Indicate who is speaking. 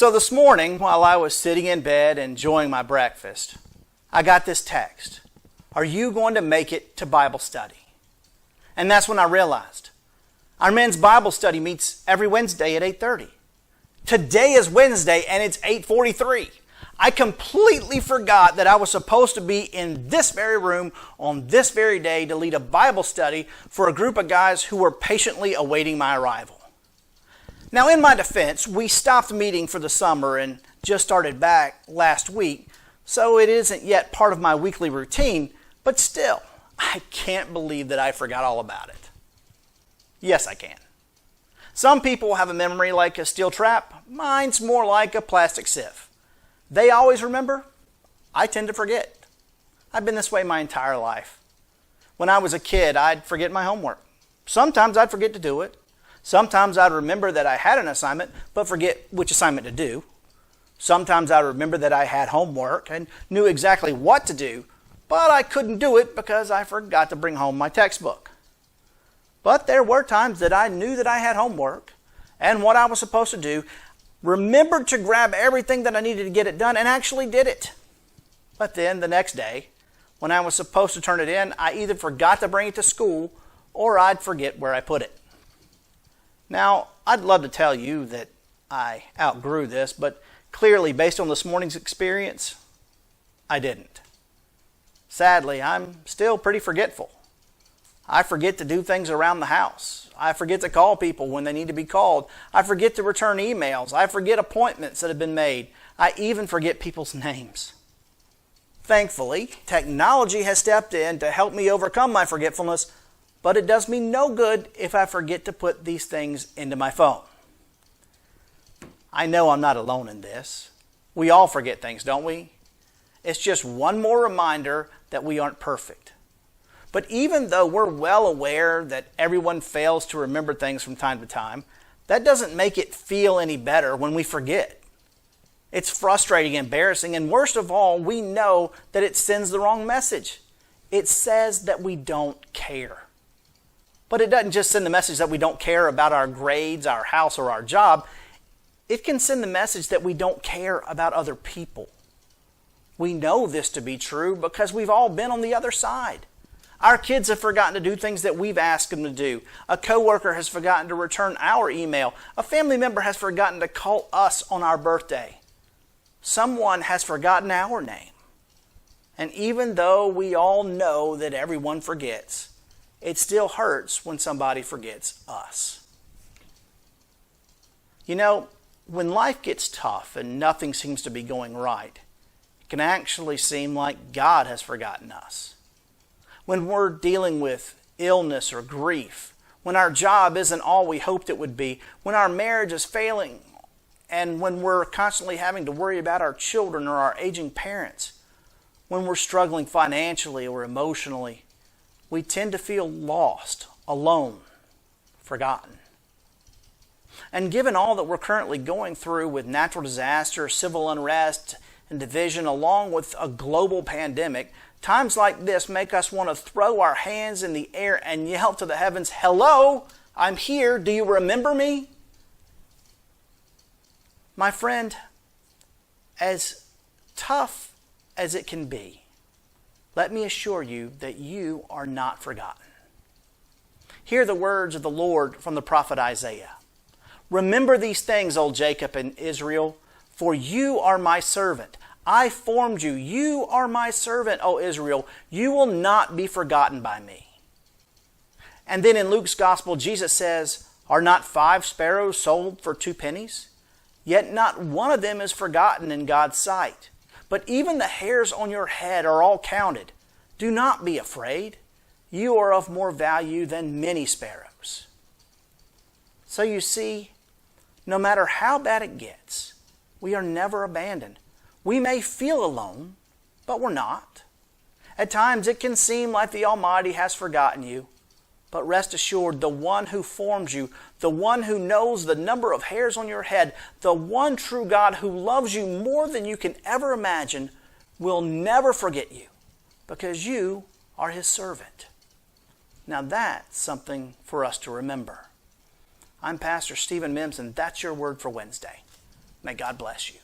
Speaker 1: So this morning, while I was sitting in bed enjoying my breakfast, I got this text. Are you going to make it to Bible study? And that's when I realized our men's Bible study meets every Wednesday at 8:30. Today is Wednesday and it's 8:43. I completely forgot that I was supposed to be in this very room on this very day to lead a Bible study for a group of guys who were patiently awaiting my arrival. Now, in my defense, we stopped meeting for the summer and just started back last week, so it isn't yet part of my weekly routine, but still, I can't believe that I forgot all about it. Yes, I can. Some people have a memory like a steel trap. Mine's more like a plastic sieve. They always remember. I tend to forget. I've been this way my entire life. When I was a kid, I'd forget my homework. Sometimes I'd forget to do it. Sometimes I'd remember that I had an assignment, but forget which assignment to do. Sometimes I'd remember that I had homework and knew exactly what to do, but I couldn't do it because I forgot to bring home my textbook. But there were times that I knew that I had homework and what I was supposed to do, remembered to grab everything that I needed to get it done, and actually did it. But then the next day, when I was supposed to turn it in, I either forgot to bring it to school or I'd forget where I put it. Now, I'd love to tell you that I outgrew this, but clearly, based on this morning's experience, I didn't. Sadly, I'm still pretty forgetful. I forget to do things around the house. I forget to call people when they need to be called. I forget to return emails. I forget appointments that have been made. I even forget people's names. Thankfully, technology has stepped in to help me overcome my forgetfulness, but it does me no good if I forget to put these things into my phone. I know I'm not alone in this. We all forget things, don't we? It's just one more reminder that we aren't perfect. But even though we're well aware that everyone fails to remember things from time to time, that doesn't make it feel any better when we forget. It's frustrating, embarrassing, and worst of all, we know that it sends the wrong message. It says that we don't care. But it doesn't just send the message that we don't care about our grades, our house, or our job. It can send the message that we don't care about other people. We know this to be true because we've all been on the other side. Our kids have forgotten to do things that we've asked them to do. A coworker has forgotten to return our email. A family member has forgotten to call us on our birthday. Someone has forgotten our name. And even though we all know that everyone forgets, it still hurts when somebody forgets us. You know, when life gets tough and nothing seems to be going right, it can actually seem like God has forgotten us. When we're dealing with illness or grief, when our job isn't all we hoped it would be, when our marriage is failing, and when we're constantly having to worry about our children or our aging parents, when we're struggling financially or emotionally, we tend to feel lost, alone, forgotten. And given all that we're currently going through with natural disaster, civil unrest, and division, along with a global pandemic, times like this make us want to throw our hands in the air and yell to the heavens, "Hello, I'm here. Do you remember me?" My friend, as tough as it can be, let me assure you that you are not forgotten. Hear the words of the Lord from the prophet Isaiah. "Remember these things, O Jacob and Israel, for you are my servant. I formed you. You are my servant, O Israel. You will not be forgotten by me." And then in Luke's gospel, Jesus says, "Are not 5 sparrows sold for 2 pennies? Yet not one of them is forgotten in God's sight. But even the hairs on your head are all counted. Do not be afraid. You are of more value than many sparrows." So you see, no matter how bad it gets, we are never abandoned. We may feel alone, but we're not. At times it can seem like the Almighty has forgotten you, but rest assured, the one who formed you, the one who knows the number of hairs on your head, the one true God who loves you more than you can ever imagine, will never forget you because you are His servant. Now that's something for us to remember. I'm Pastor Stephen Mims, and that's your word for Wednesday. May God bless you.